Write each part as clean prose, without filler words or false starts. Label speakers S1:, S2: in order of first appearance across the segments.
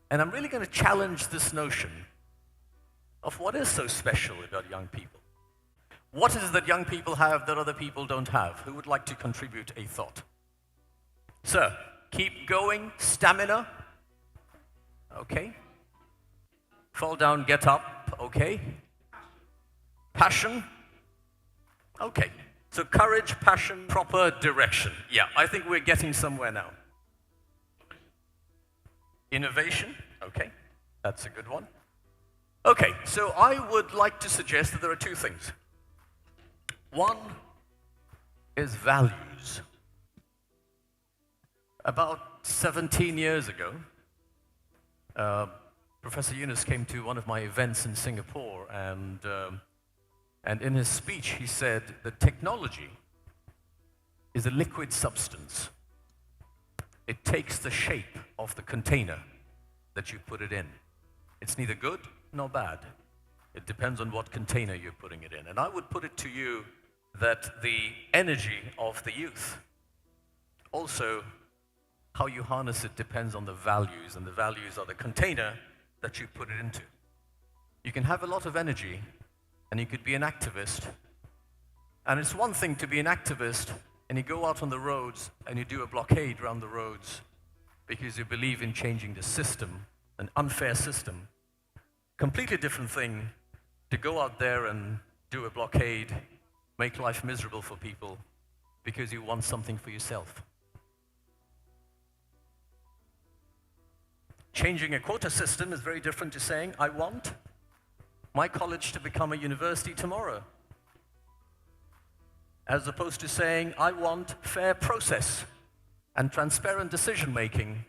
S1: And I'm really going to challenge this notion of what is so special about young people. What is it that young people have that other people don't have? Who would like to contribute a thought? Sir, keep going, stamina. Okay. Fall down, get up. Okay. Passion. Okay. So courage, passion, proper direction. Yeah, I think we're getting somewhere now. Innovation. Okay. That's a good one. Okay, so I would like to suggest that there are two things. One is values. About 17 years ago, Professor Yunus came to one of my events in Singapore, and in his speech he said that technology is a liquid substance. It takes the shape of the container that you put it in. It's neither good nor bad. It depends on what container you're putting it in. And I would put it to you that the energy of the youth, also how you harness it, depends on the values, and the values are the container that you put it into. You can have a lot of energy, and you could be an activist, and it's one thing to be an activist, and you go out on the roads, and you do a blockade around the roads because you believe in changing the system, an unfair system. Completely different thing to go out there and do a blockade, make life miserable for people because you want something for yourself. Changing a quota system is very different to saying, I want my college to become a university tomorrow, as opposed to saying, I want fair process and transparent decision-making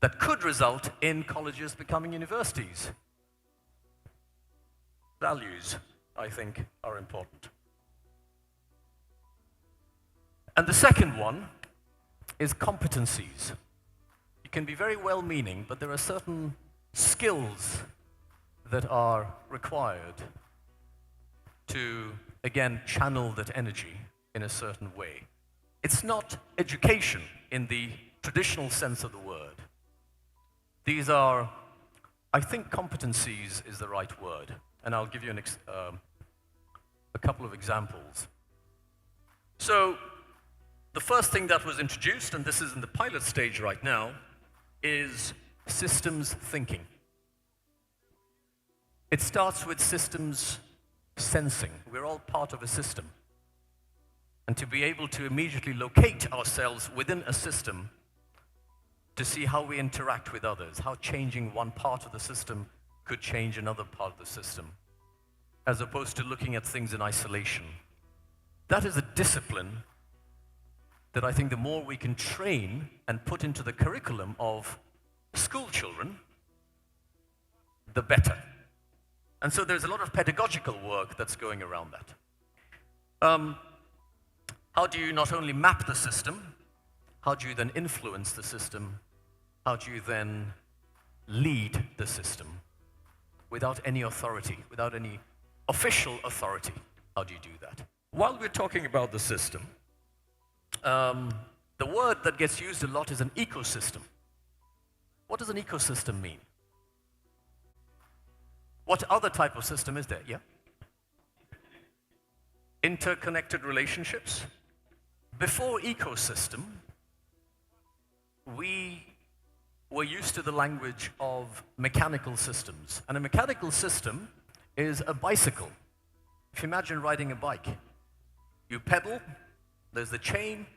S1: that could result in colleges becoming universities. Values, I think, are important. And the second one is competencies. You can be very well-meaning, but there are certain skills that are required to, again, channel that energy in a certain way. It's not education in the traditional sense of the word. These are, I think competencies is the right word, and I'll give you a couple of examples. So, the first thing that was introduced, and this is in the pilot stage right now, is systems thinking. It starts with systems sensing. We're all part of a system. And to be able to immediately locate ourselves within a system to see how we interact with others, how changing one part of the system could change another part of the system, as opposed to looking at things in isolation. That is a discipline that I think the more we can train and put into the curriculum of school children, the better. And so there's a lot of pedagogical work that's going around that. How do you not only map the system, how do you then influence the system? How do you then lead the system without any authority, without any official authority? How do you do that? While we're talking about the system, the word that gets used a lot is an ecosystem. What does an ecosystem mean? What other type of system is there? Yeah? Interconnected relationships. Before ecosystem, we were used to the language of mechanical systems. And a mechanical system is a bicycle. If you imagine riding a bike, you pedal, there's the chain,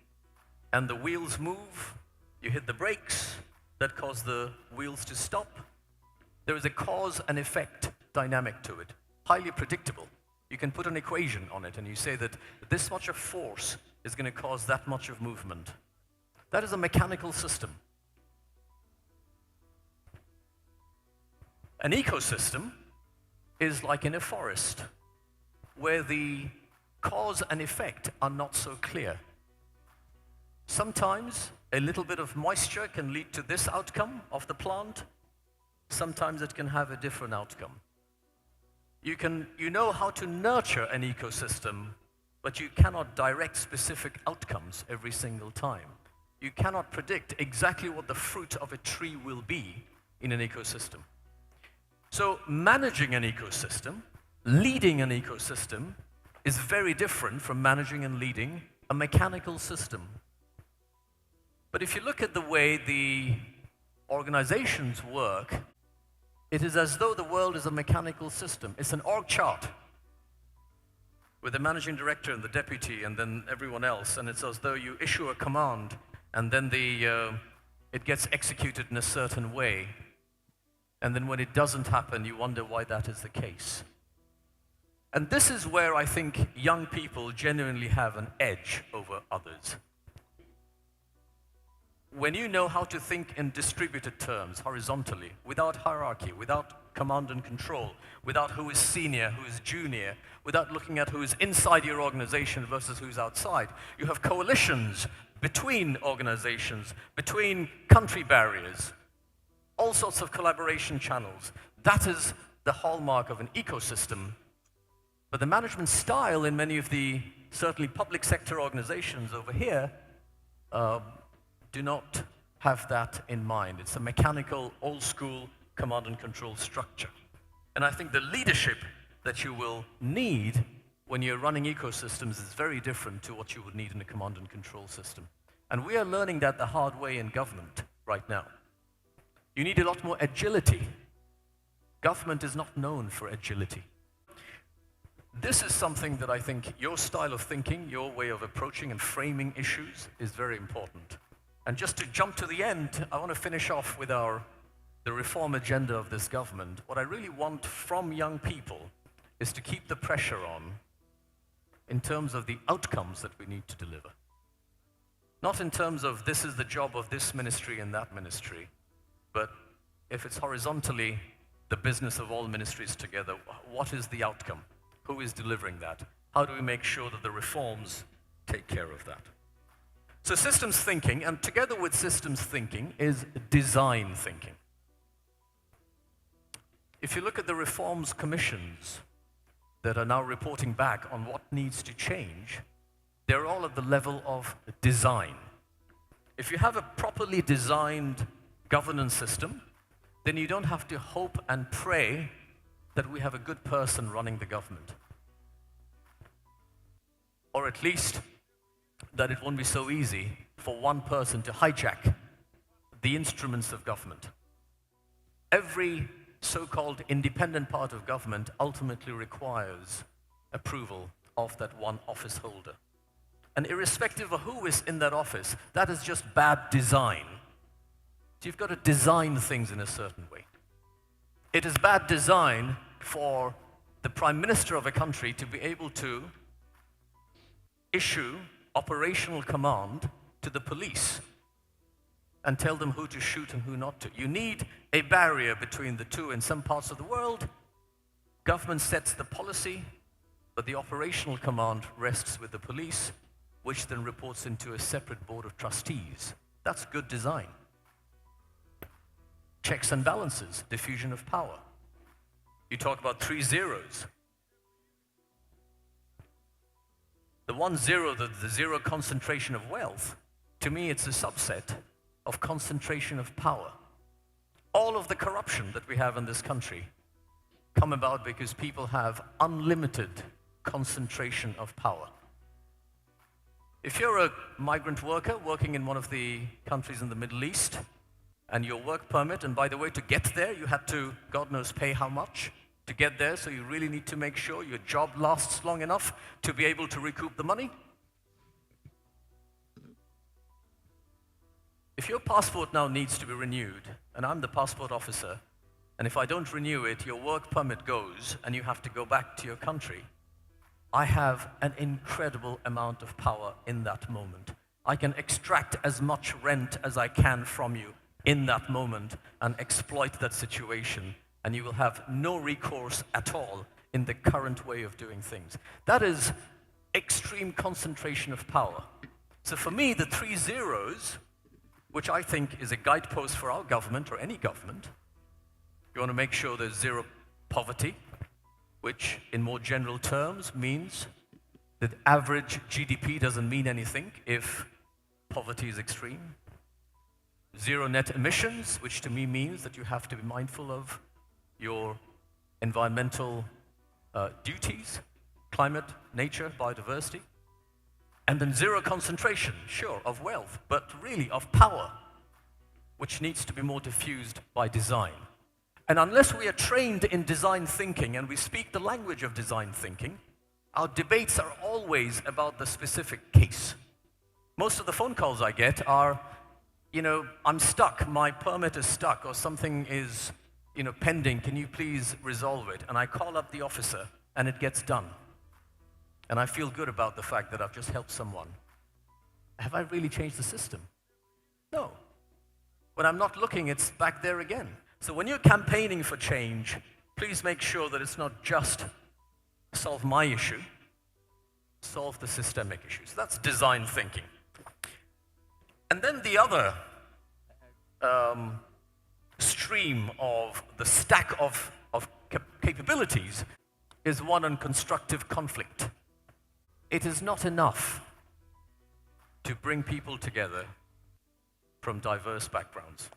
S1: and the wheels move. You hit the brakes, that cause the wheels to stop. There is a cause and effect dynamic to it, highly predictable. You can put an equation on it and you say that this much of force is going to cause that much of movement. That is a mechanical system. An ecosystem is like in a forest where the cause and effect are not so clear. Sometimes a little bit of moisture can lead to this outcome of the plant. Sometimes it can have a different outcome. You know how to nurture an ecosystem, but you cannot direct specific outcomes every single time. You cannot predict exactly what the fruit of a tree will be in an ecosystem. So managing an ecosystem, leading an ecosystem, is very different from managing and leading a mechanical system. But if you look at the way the organizations work, it is as though the world is a mechanical system. It's an org chart with the managing director and the deputy and then everyone else, and it's as though you issue a command and then it gets executed in a certain way. And then when it doesn't happen, you wonder why that is the case. And this is where I think young people genuinely have an edge over others. When you know how to think in distributed terms, horizontally, without hierarchy, without command and control, without who is senior, who is junior, without looking at who is inside your organization versus who's outside, you have coalitions between organizations, between country barriers, all sorts of collaboration channels. That is the hallmark of an ecosystem. But the management style in many of the certainly public sector organizations over here do not have that in mind. It's a mechanical, old school command and control structure. And I think the leadership that you will need when you're running ecosystems is very different to what you would need in a command and control system. And we are learning that the hard way in government right now. You need a lot more agility. Government is not known for agility. This is something that I think your style of thinking, your way of approaching and framing issues is very important. And just to jump to the end, I want to finish off with the reform agenda of this government. What I really want from young people is to keep the pressure on in terms of the outcomes that we need to deliver. Not in terms of this is the job of this ministry and that ministry, but if it's horizontally the business of all ministries together, what is the outcome? Who is delivering that? How do we make sure that the reforms take care of that? So systems thinking, and together with systems thinking, is design thinking. If you look at the reforms commissions that are now reporting back on what needs to change, they're all at the level of design. If you have a properly designed governance system, then you don't have to hope and pray that we have a good person running the government. Or at least that it won't be so easy for one person to hijack the instruments of government. Every so-called independent part of government ultimately requires approval of that one office holder. And irrespective of who is in that office, that is just bad design. So you've got to design things in a certain way. It is bad design for the prime minister of a country to be able to issue operational command to the police and tell them who to shoot and who not to. You need a barrier between the two. In some parts of the world, government sets the policy, but the operational command rests with the police, which then reports into a separate board of trustees. That's good design. Checks and balances, diffusion of power. You talk about 3 zeros. The 1 0, the zero concentration of wealth, to me it's a subset of concentration of power. All of the corruption that we have in this country come about because people have unlimited concentration of power. If you're a migrant worker working in one of the countries in the Middle East, and your work permit, and by the way, to get there, you had to, God knows, pay how much to get there, so you really need to make sure your job lasts long enough to be able to recoup the money. If your passport now needs to be renewed, and I'm the passport officer, and if I don't renew it, your work permit goes, and you have to go back to your country, I have an incredible amount of power in that moment. I can extract as much rent as I can from you in that moment and exploit that situation, and you will have no recourse at all in the current way of doing things. That is extreme concentration of power. So for me, the 3 zeros, which I think is a guidepost for our government or any government, you want to make sure there's zero poverty, which in more general terms means that average GDP doesn't mean anything if poverty is extreme. zero net emissions, which to me means that you have to be mindful of your environmental duties, climate, nature, biodiversity. And then zero concentration, sure, of wealth, but really of power, which needs to be more diffused by design. And unless we are trained in design thinking and we speak the language of design thinking, our debates are always about the specific case. Most of the phone calls I get are, I'm stuck, my permit is stuck, or something is, pending, can you please resolve it? And I call up the officer and it gets done. And I feel good about the fact that I've just helped someone. Have I really changed the system? No. When I'm not looking, it's back there again. So when you're campaigning for change, please make sure that it's not just solve my issue, solve the systemic issues. That's design thinking. And then the other stream of the stack of capabilities is one on constructive conflict. It is not enough to bring people together from diverse backgrounds.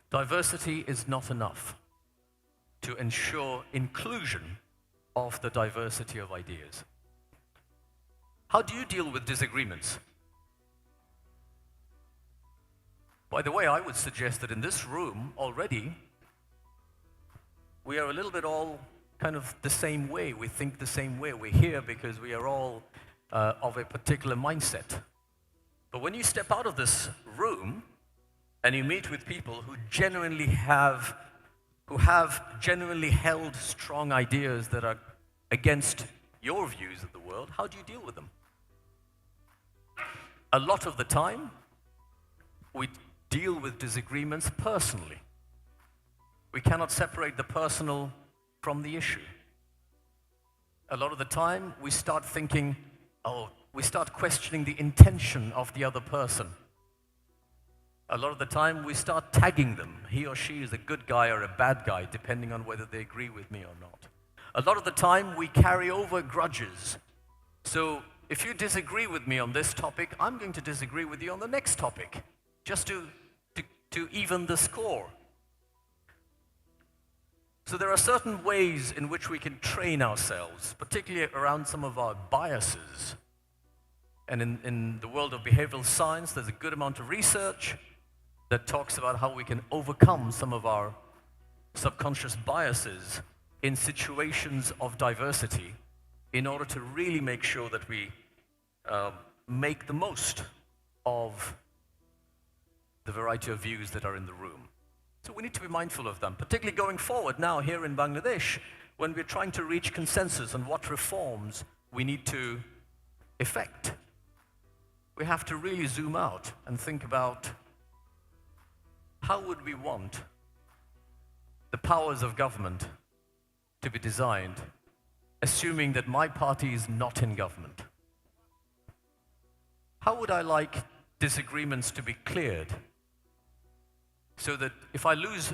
S1: Diversity is not enough to ensure inclusion of the diversity of ideas. How do you deal with disagreements? By the way, I would suggest that in this room already, we are a little bit all kind of the same way. We think the same way. We're here because we are all of a particular mindset. But when you step out of this room and you meet with people who have genuinely held strong ideas that are against your views of the world, how do you deal with them? A lot of the time, we deal with disagreements personally. We cannot separate the personal from the issue. A lot of the time, we start thinking, we start questioning the intention of the other person. A lot of the time, we start tagging them. He or she is a good guy or a bad guy, depending on whether they agree with me or not. A lot of the time, we carry over grudges. So if you disagree with me on this topic, I'm going to disagree with you on the next topic, just to even the score. So there are certain ways in which we can train ourselves, particularly around some of our biases. And in the world of behavioral science, there's a good amount of research that talks about how we can overcome some of our subconscious biases in situations of diversity in order to really make sure that we make the most of the variety of views that are in the room. So we need to be mindful of them, particularly going forward now here in Bangladesh, when we're trying to reach consensus on what reforms we need to effect. We have to really zoom out and think about how would we want the powers of government to be designed, assuming that my party is not in government? How would I like disagreements to be cleared so that if I lose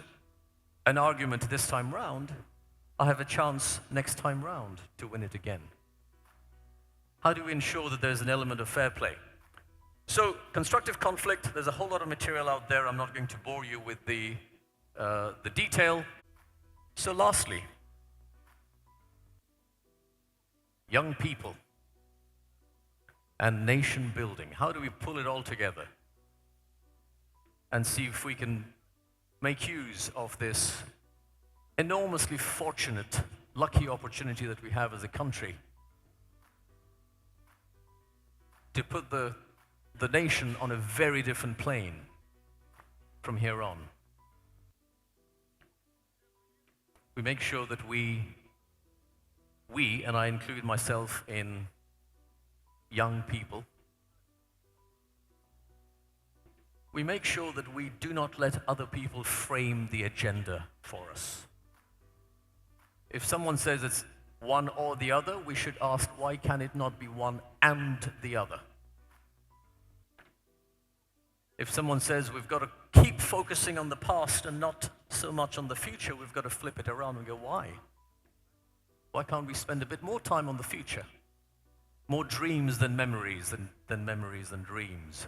S1: an argument this time round, I have a chance next time round to win it again? How do we ensure that there's an element of fair play? So, constructive conflict, there's a whole lot of material out there. I'm not going to bore you with the detail. So lastly, young people and nation building. How do we pull it all together and see if we can make use of this enormously fortunate, lucky opportunity that we have as a country to put the nation on a very different plane from here on. We make sure that we, and I include myself in young people, we make sure that we do not let other people frame the agenda for us. If someone says it's one or the other, we should ask, why can it not be one and the other? If someone says we've got to keep focusing on the past and not so much on the future, we've got to flip it around and go, why? Why can't we spend a bit more time on the future? More dreams than memories, than memories than dreams.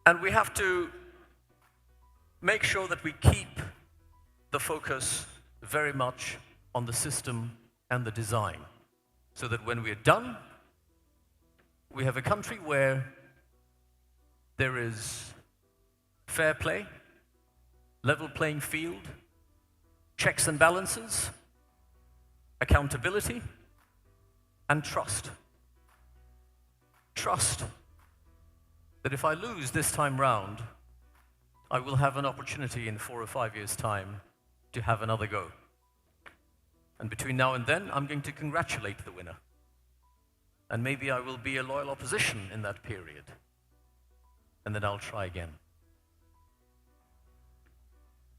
S1: And we have to make sure that we keep the focus very much on the system and the design, so that when we're done, we have a country where there is fair play, level playing field, checks and balances, accountability, and trust. Trust that if I lose this time round, I will have an opportunity in 4 or 5 years' time to have another go. And between now and then, I'm going to congratulate the winner. And maybe I will be a loyal opposition in that period. And then I'll try again.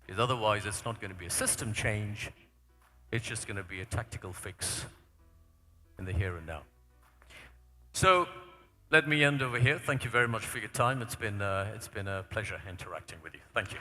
S1: Because otherwise, it's not going to be a system change. It's just going to be a tactical fix in the here and now. So let me end over here. Thank you very much for your time. It's been a pleasure interacting with you. Thank you.